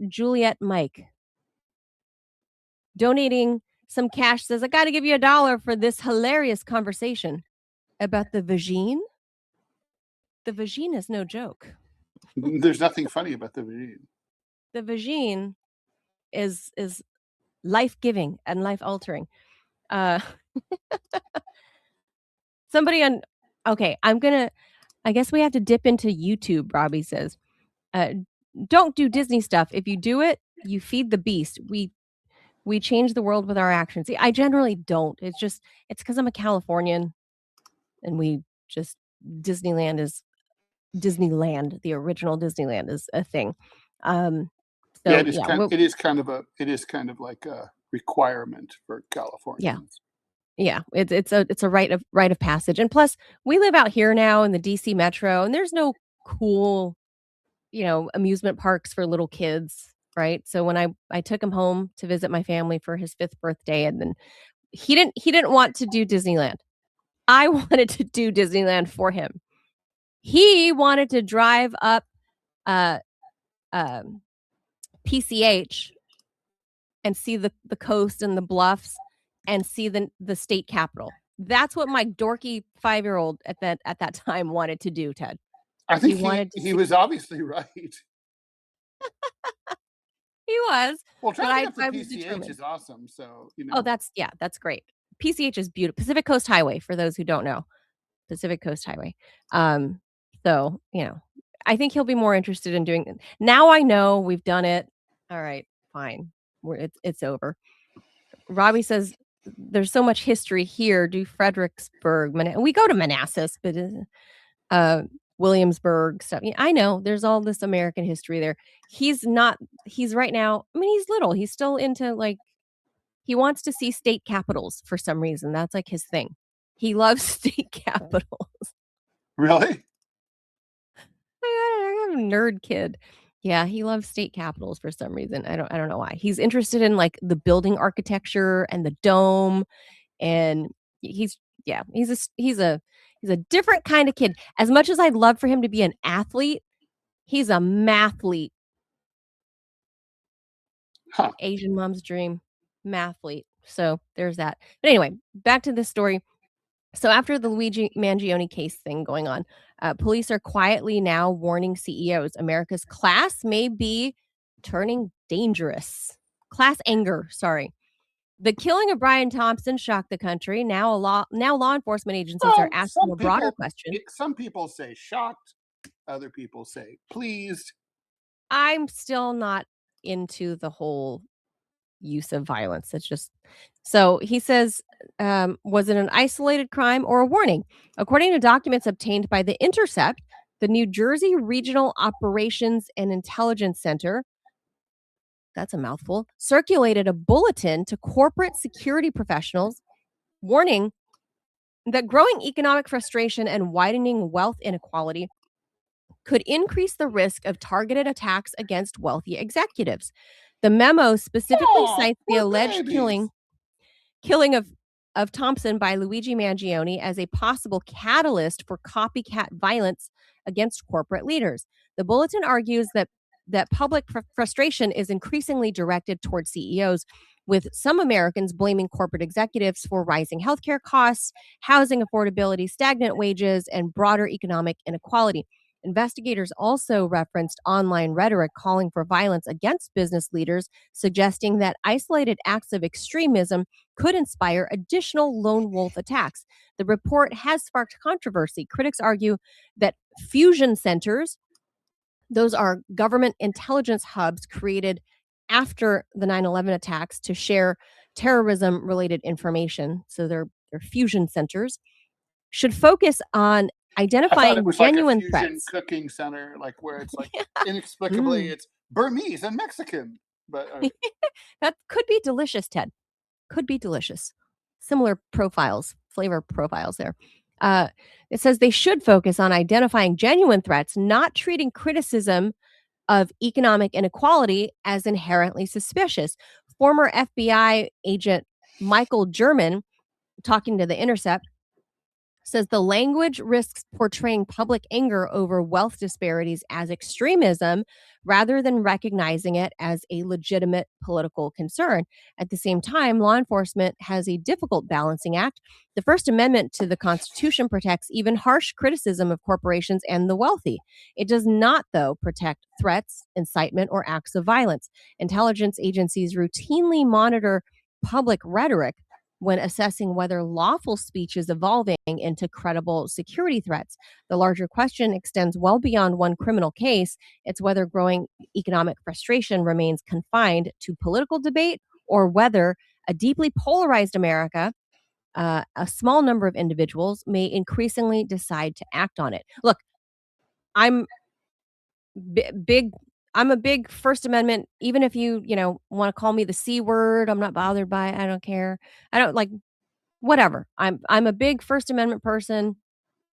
Juliet Mike donating some cash. Says I got to give you $1 for this hilarious conversation about the vagine. The vagine is no joke. There's nothing funny about the video. The vagine is life-giving and life-altering. Uh somebody on okay, I guess we have to dip into YouTube, Robbie says. Don't do Disney stuff. If you do it, you feed the beast. We change the world with our actions. See, I generally don't. It's because I'm a Californian and we just Disneyland, the original Disneyland is a thing. Yeah, So yeah, it is kind of like a requirement for Californians. yeah, it's a rite of passage. And plus, we live out here now in the DC metro and there's no cool, amusement parks for little kids, right? So when I took him home to visit my family for his 5th birthday and then he didn't want to do Disneyland. I wanted to do Disneyland for him. He wanted to drive up uh PCH and see the coast and the bluffs and see the state capitol. That's what my dorky 5-year-old at that time wanted to do, Ted. I think He wanted to he see was obviously right. he was, Well, but driving up the I was PCH determined. is awesome. So, Oh, that's great. PCH is beautiful. Pacific Coast Highway, for those who don't know. Pacific Coast Highway. So, I think he'll be more interested in doing it. Now I know we've done it. All right, fine. It's over. Robbie says there's so much history here. Do Fredericksburg. We go to Manassas, but Williamsburg stuff. I know there's all this American history there. He's right now, he's little. He's still into he wants to see state capitals for some reason. That's like his thing. He loves state capitals. really. I have a nerd kid. Yeah, he loves state capitals for some reason. I don't know why. He's interested in like the building architecture and the dome, and he's yeah, he's a different kind of kid. As much as I'd love for him to be an athlete, he's a mathlete. Huh. Asian mom's dream, mathlete. So there's that. But anyway, back to this story. So after the Luigi Mangione case thing going on, police are quietly now warning CEOs America's class may be turning dangerous. Class anger, sorry. The killing of Brian Thompson shocked the country. Now law enforcement agencies are asking a broader question. Some people say shocked, other people say pleased. I'm still not into the whole use of violence. It's just so he says, was it an isolated crime or a warning? According to documents obtained by The Intercept, the New Jersey Regional Operations and Intelligence Center, that's a mouthful, circulated a bulletin to corporate security professionals warning that growing economic frustration and widening wealth inequality could increase the risk of targeted attacks against wealthy executives. The memo specifically cites the alleged killing of Thompson by Luigi Mangione as a possible catalyst for copycat violence against corporate leaders. The bulletin argues that public frustration is increasingly directed toward CEOs, with some Americans blaming corporate executives for rising healthcare costs, housing affordability, stagnant wages, and broader economic inequality. Investigators also referenced online rhetoric calling for violence against business leaders, suggesting that isolated acts of extremism could inspire additional lone wolf attacks. The report has sparked controversy. Critics argue that fusion centers, those are government intelligence hubs created after the 9/11 attacks to share terrorism-related information, so they're fusion centers, should focus on I thought it identifying was like a genuine fusion threats. cooking center, like where it's like Yeah. inexplicably it's Burmese and Mexican. But That could be delicious, Ted. Could be delicious. Similar profiles, flavor profiles there. It says they should focus on identifying genuine threats, not treating criticism of economic inequality as inherently suspicious. Former FBI agent Michael German, talking to The Intercept, says the language risks portraying public anger over wealth disparities as extremism rather than recognizing it as a legitimate political concern. At the same time, law enforcement has a difficult balancing act. The First Amendment to the Constitution protects even harsh criticism of corporations and the wealthy. It does not, though, protect threats, incitement, or acts of violence. Intelligence agencies routinely monitor public rhetoric when assessing whether lawful speech is evolving into credible security threats. The larger question extends well beyond one criminal case. It's whether growing economic frustration remains confined to political debate or whether a deeply polarized America, a small number of individuals, may increasingly decide to act on it. Look, I'm big. I'm a big First Amendment. Even if you want to call me the C word, I'm not bothered by it. I don't care. I don't like whatever. I'm a big First Amendment person.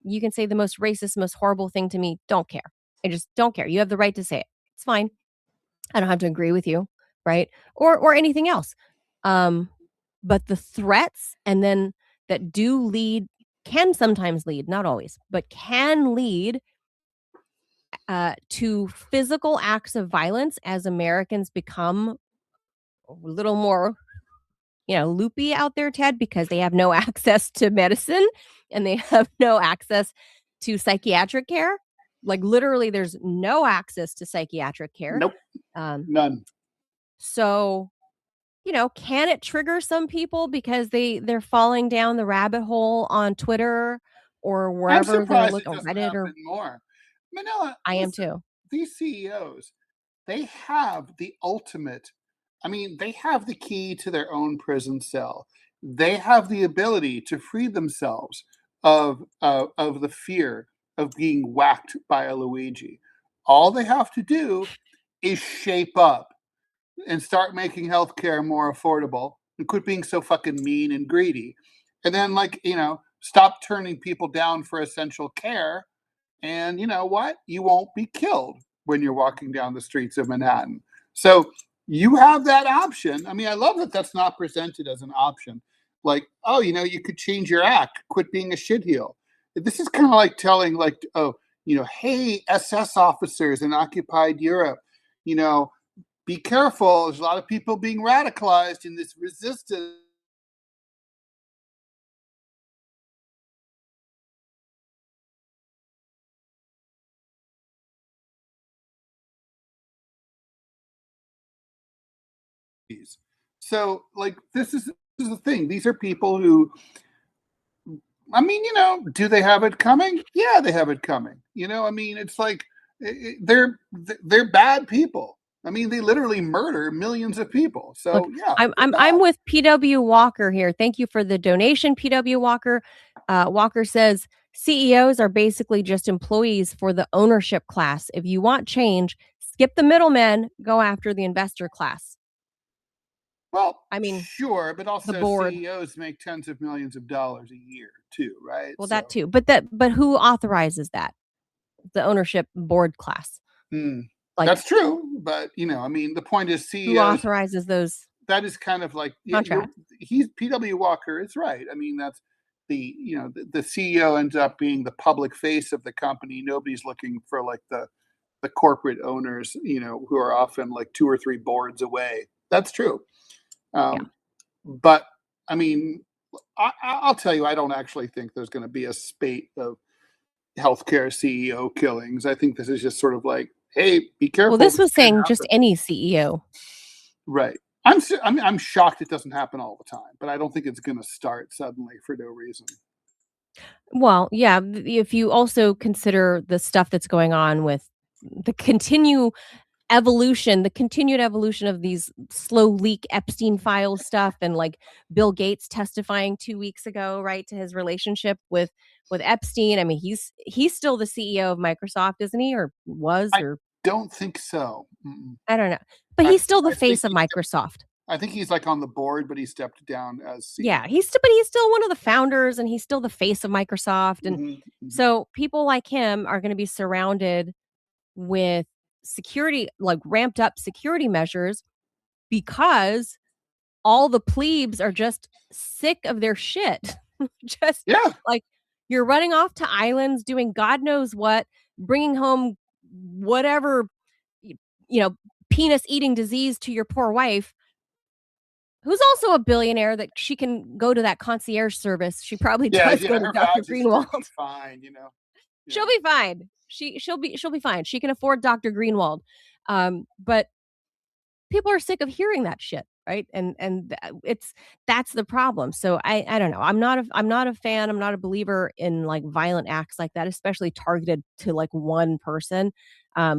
You can say the most racist, most horrible thing to me. Don't care. I just don't care. You have the right to say it. It's fine. I don't have to agree with you, right? Or anything else. But the threats and then that do lead, can sometimes lead, not always, but can lead to physical acts of violence as Americans become a little more loopy out there, Ted, because they have no access to medicine and they have no access to psychiatric care. Like literally, there's no access to psychiatric care. Nope. None. So, can it trigger some people because they're falling down the rabbit hole on Twitter or I'm wherever they're surprised it looking, doesn't Reddit, or happen more. Manila, I am listen, too. these CEOs, they have the ultimate. I mean, they have the key to their own prison cell. They have the ability to free themselves of the fear of being whacked by a Luigi. All they have to do is shape up and start making healthcare more affordable and quit being so fucking mean and greedy. And then, stop turning people down for essential care. And you know what? You won't be killed when you're walking down the streets of Manhattan. So you have that option. I mean, I love that that's not presented as an option. Like, oh, you could change your act, quit being a shitheel. This is kind of like telling, hey, SS officers in occupied Europe, be careful. There's a lot of people being radicalized in this resistance. So, this is the thing. These are people who, I mean, do they have it coming? Yeah, they have it coming. I mean, it's like they're bad people. I mean, they literally murder millions of people. So Look, yeah, I'm with PW Walker here. Thank you for the donation, PW Walker. Walker says CEOs are basically just employees for the ownership class. If you want change, skip the middlemen, go after the investor class. Well, I mean, sure, but the also board. CEOs make tens of millions of dollars a year too, right? Well, that too. But who authorizes that? The ownership board class. Like, that's true, but I mean, the point is who CEOs. authorizes those That is kind of like contracts? he's PW Walker is right. I mean, that's the CEO ends up being the public face of the company. Nobody's looking for the corporate owners, who are often like 2 or 3 boards away. That's true. Yeah. But I mean, I'll tell you, I don't actually think there's going to be a spate of healthcare CEO killings. I think this is just sort of like, hey, be careful. Well, this was can saying just happen. any CEO. Right. I'm shocked it doesn't happen all the time, but I don't think it's going to start suddenly for no reason. Well, yeah, if you also consider the stuff that's going on with the continued evolution of these slow leak Epstein file stuff, and like Bill Gates testifying 2 weeks ago, right, to his relationship with Epstein. I mean, he's still the CEO of Microsoft, isn't he? Or was, I or don't think so. Mm-mm. I don't know. But I he's still the I think face of Microsoft. I think he's like on the board, but he stepped down as CEO. Yeah, he's still one of the founders and he's still the face of Microsoft. And so people like him are going to be surrounded with security, like ramped up security measures, because all the plebes are just sick of their shit. Just Yeah. like, you're running off to islands doing God knows what, bringing home whatever, y- you know, penis eating disease to your poor wife, who's also a billionaire, that she can go to that concierge service. She probably does go to Her Dr. voucher's gonna be Greenwald. fine. She'll be fine. She'll be fine. She can afford Dr. Greenwald. But people are sick of hearing that shit, right? And that's the problem. So I don't know. I'm not a fan. I'm not a believer in like violent acts like that, especially targeted to like one person.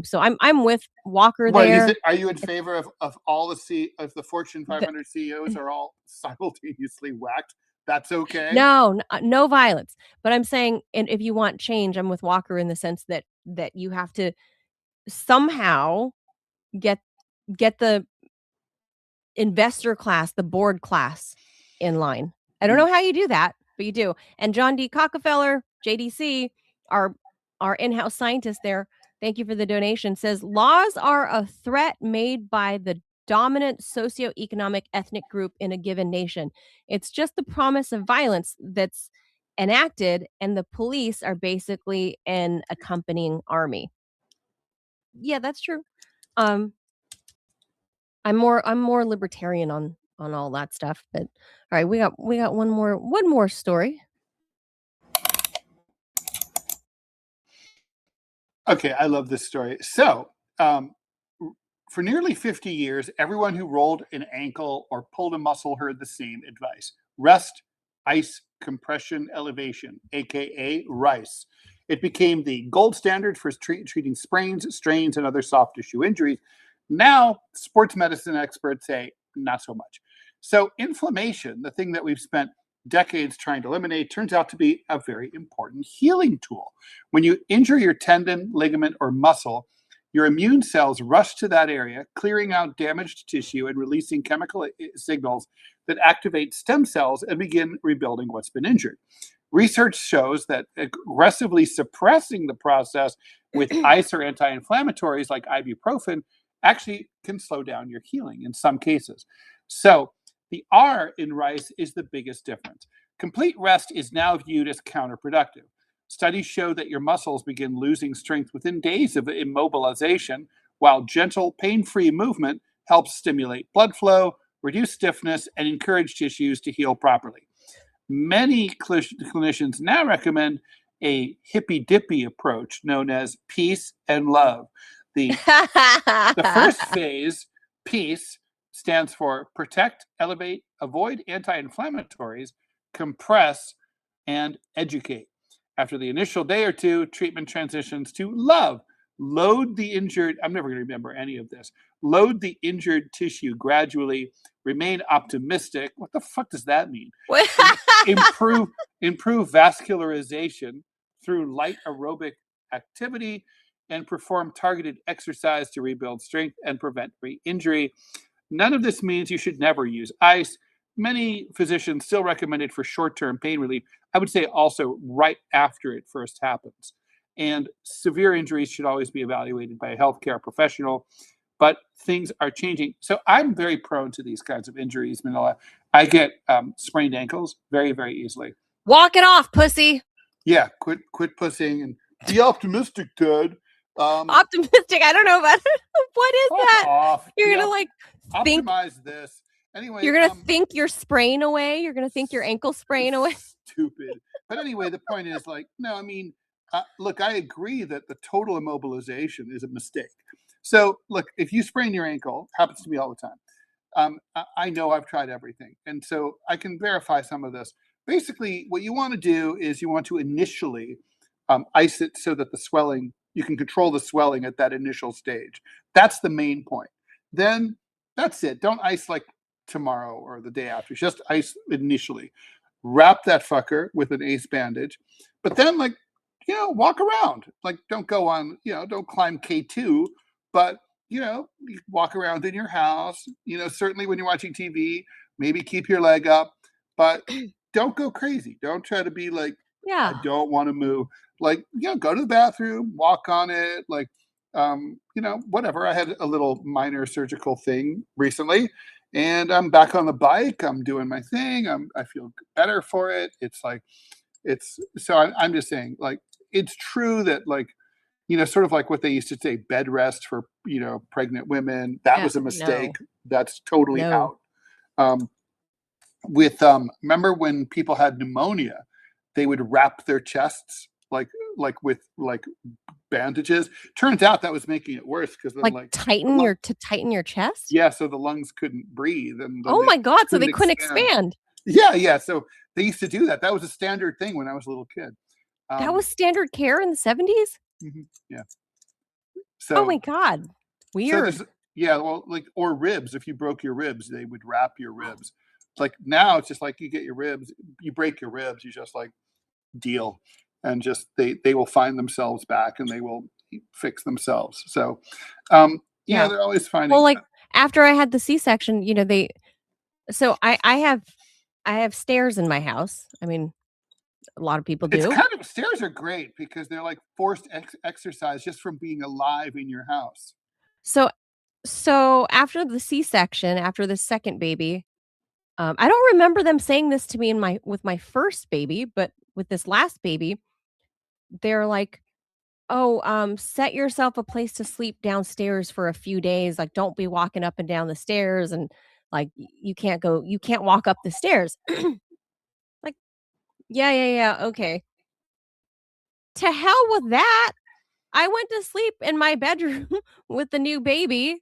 So I'm with Walker What is there. it? Are you in favor of all of the Fortune The 500 CEOs are all simultaneously whacked? That's okay. No violence. But I'm saying, and if you want change, I'm with Walker in the sense that you have to somehow get the investor class, the board class in line. I don't know how you do that, but you do. And John D. Cockefeller, JDC, our in-house scientist there, thank you for the donation, says laws are a threat made by the dominant socioeconomic ethnic group in a given nation. It's just the promise of violence that's enacted, and the police are basically an accompanying army. Yeah, that's true. I'm more libertarian on on all that stuff. But all right, we got one more story. Okay, I love this story. So, for nearly 50 years, everyone who rolled an ankle or pulled a muscle heard the same advice: rest, ice, compression, elevation, aka RICE. It became the gold standard for treating sprains, strains, and other soft tissue injuries. Now, sports medicine experts say not so much. So, inflammation, the thing that we've spent decades trying to eliminate, turns out to be a very important healing tool. When you injure your tendon, ligament, or muscle, your immune cells rush to that area, clearing out damaged tissue and releasing chemical signals that activate stem cells and begin rebuilding what's been injured. Research shows that aggressively suppressing the process with ice or anti inflammatories like ibuprofen actually can slow down your healing in some cases. So, the R in RICE is the biggest difference. Complete rest is now viewed as counterproductive. Studies show that your muscles begin losing strength within days of immobilization, while gentle, pain free movement helps stimulate blood flow, reduce stiffness, and encourage tissues to heal properly. Many clinicians now recommend a hippy dippy approach known as peace and love. The first phase, peace, stands for protect, elevate, avoid anti inflammatories, compress, and educate. After the initial day or two, treatment transitions to love. Load the injured, I'm never going to remember any of this. Load the injured tissue gradually, remain optimistic. What the fuck does that mean? improve vascularization through light aerobic activity, and perform targeted exercise to rebuild strength and prevent re-injury. None of this means you should never use ice. Many physicians still recommend it for short-term pain relief. I would say also right after it first happens. And severe injuries should always be evaluated by a healthcare professional. But things are changing. So I'm very prone to these kinds of injuries, Manila. I get sprained ankles very, very easily. Walk it off, pussy. Yeah, quit pussing and be optimistic, Ted. Optimistic. I don't know about what is that. Off. You're gonna like think optimize this. Anyway, you're gonna think you're spraying away. You're gonna think your ankle spraying away. Stupid. But anyway, the point is like, no, I mean, look, I agree that the total immobilization is a mistake. So look, if you sprain your ankle, happens to me all the time. I know I've tried everything. And so I can verify some of this. Basically, what you want to do is you want to initially ice it so that the swelling, you can control the swelling at that initial stage. That's the main point. Then that's it. Don't ice like tomorrow or the day after. Just ice initially. Wrap that fucker with an ace bandage. But then, like, walk around. Like, don't go on, don't climb K2, but you walk around in your house, certainly when you're watching TV, maybe keep your leg up, but don't go crazy. Don't try to be like, I don't want to move. Like, go to the bathroom, walk on it, like, whatever. I had a little minor surgical thing recently and I'm back on the bike. I'm doing my thing. I feel better for it. I'm just saying, like, it's true that, like, sort of like what they used to say, bed rest for, pregnant women. That was a mistake. No. That's totally out. Remember when people had pneumonia, they would wrap their chests like with like bandages. Turns out that was making it worse because then tighten your chest. Yeah, so the lungs couldn't breathe, and oh my god, so they couldn't expand. Yeah. So they used to do that. That was a standard thing when I was a little kid. That was standard care in the 70s? Mm-hmm, yeah. So, oh my god, weird. So well, like, or ribs. If you broke your ribs, they would wrap your ribs. Like now, it's just like you get your ribs, you break your ribs, you just like deal, and just they will find themselves back and they will fix themselves. So, they're always finding. Well, like after I had the C-section, so I have stairs in my house. I mean, a lot of people do. It's kind of, stairs are great because they're like forced exercise just from being alive in your house. So after the C-section, after the second baby, I don't remember them saying this to me with my first baby, but with this last baby, they're like, "Oh, set yourself a place to sleep downstairs for a few days. Like, don't be walking up and down the stairs, and Like, you can't walk up the stairs. Like, yeah, okay. To hell with that. I went to sleep in my bedroom with the new baby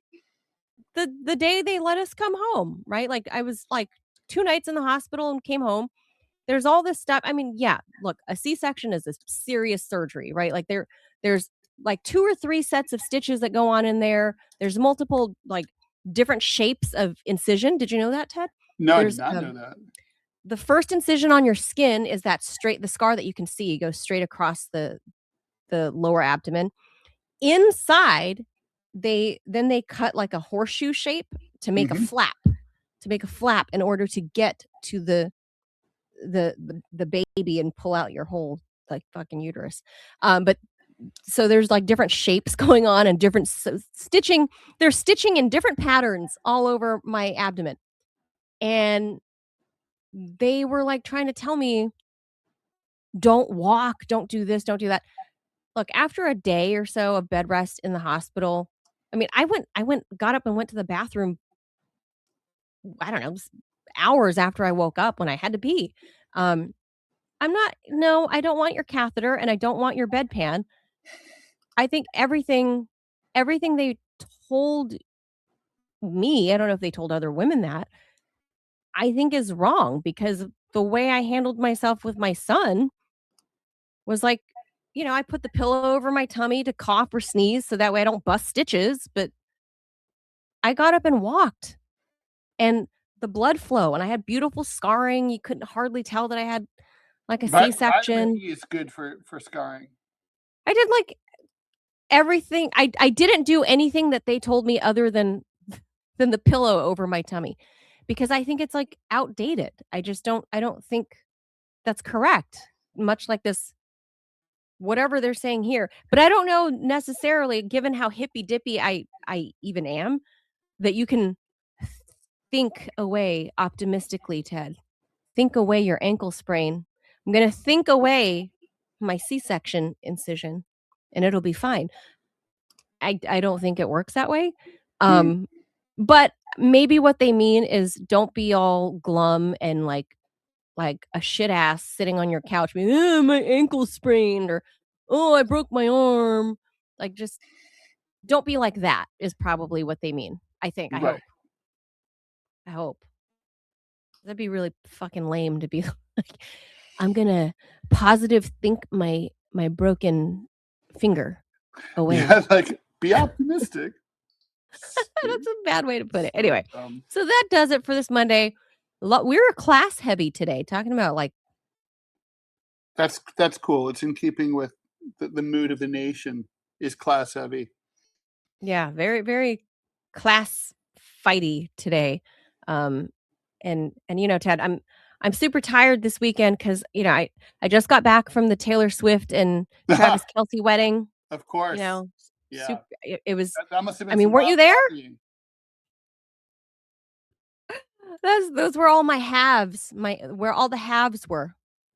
the day they let us come home, right? Like, I was, like, 2 nights in the hospital and came home. There's all this stuff. I mean, yeah, look, a C-section is a serious surgery, right? Like, there's, like, 2 or 3 sets of stitches that go on in there. There's multiple, like, different shapes of incision. Did you know that, Ted? No, I did There's, not know that. the first incision on your skin is that the scar that you can see goes straight across the lower abdomen. Inside, they cut like a horseshoe shape to make a flap, in order to get to the baby and pull out your whole, like, fucking uterus. But so there's, like, different shapes going on and different stitching. They're stitching in different patterns all over my abdomen. And they were, like, trying to tell me, "Don't walk, don't do this, don't do that." Look, after a day or so of bed rest in the hospital, I mean, got up and went to the bathroom, I don't know, hours after I woke up when I had to pee. Um, no, I don't want your catheter and I don't want your bedpan. I think everything they told me, I don't know if they told other women that, I think is wrong, because the way I handled myself with my son was like, I put the pillow over my tummy to cough or sneeze so that way I don't bust stitches, but I got up and walked, and the blood flow, and I had beautiful scarring. You couldn't hardly tell that I had, like, a Vitamin C-section. E is good for scarring. I did, like, everything. I didn't do anything that they told me other than the pillow over my tummy, because I think it's, like, outdated. I don't think that's correct, much like this whatever they're saying here. But I don't know necessarily, given how hippy dippy I even am, that you can think away optimistically, Ted. Think away your ankle sprain. I'm gonna think away my C-section incision, and it'll be fine. I don't think it works that way. Mm. But maybe what they mean is don't be all glum and like a shit ass sitting on your couch being, "Oh, my ankle sprained," or, "Oh, I broke my arm." Like, just don't be like that is probably what they mean, I think, I Right. hope. I hope. That'd be really fucking lame to be like, "I'm gonna positive think my broken finger away." Yeah, like, be optimistic. That's a bad way to put it. Anyway, Um, so that does it for this Monday. We were class heavy today, talking about, like, that's cool. It's in keeping with the mood of the nation is class heavy. yeah, very, very class fighty today. Um, and Ted, I'm super tired this weekend because I just got back from the Taylor Swift and Travis Kelce wedding. Of course. Yeah. Super. It was. That must have been I mean, some weren't you wild there? partying. Those were all my halves. Where all the halves were.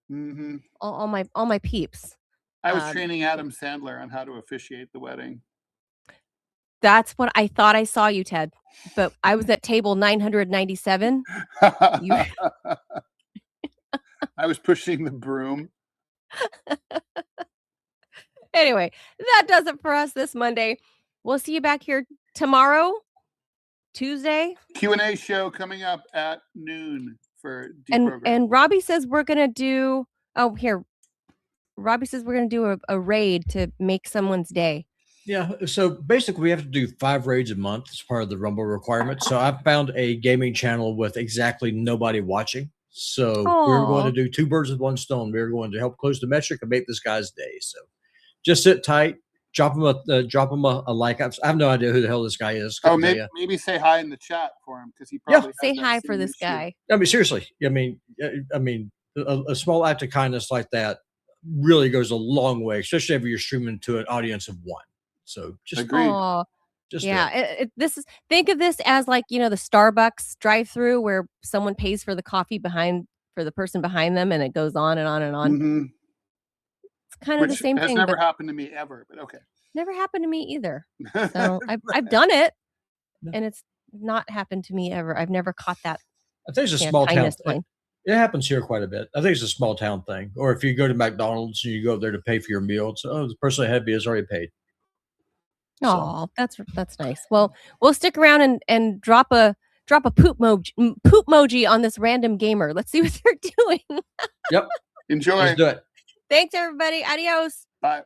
Mhm. All my peeps. I was training Adam Sandler on how to officiate the wedding. That's what I thought I saw you, Ted. But I was at table 997. You I was pushing the broom. Anyway, that does it for us this Monday. We'll see you back here tomorrow, Tuesday. Q&A show coming up at noon for And deprogram. Robbie says we're gonna do. Oh, here. Robbie says we're gonna do a raid to make someone's day. Yeah, so basically we have to do 5 raids a month as part of the Rumble requirement. So I found a gaming channel with exactly nobody watching. So we're going to do 2 birds with 1 stone. We're going to help close the metric and make this guy's day. So just sit tight, drop him a like. I have no idea who the hell this guy is. Oh, maybe say hi in the chat for him because he probably has say that hi same for this issue. guy. I mean, seriously. I mean, a small act of kindness like that really goes a long way, especially if you're streaming to an audience of 1. So just agreed. Just Yeah, think of this as like, the Starbucks drive-through where someone pays for the coffee for the person behind them, and it goes on and on and on. Mhm. It's kind of the Which same has thing, never but happened to me ever, but okay. never happened to me either. So I've done it, and it's not happened to me ever. I've never caught that. I think it's a Yeah, small town. kindness line. It happens here quite a bit. I think it's a small town thing. Or if you go to McDonald's and you go up there to pay for your meal, it's, oh, the person ahead of you has already paid. So, Oh, that's nice. Well, we'll stick around and drop a poop emoji on this random gamer. Let's see what they're doing. yep. Enjoy. Let's do it. Thanks, everybody. Adios. Bye.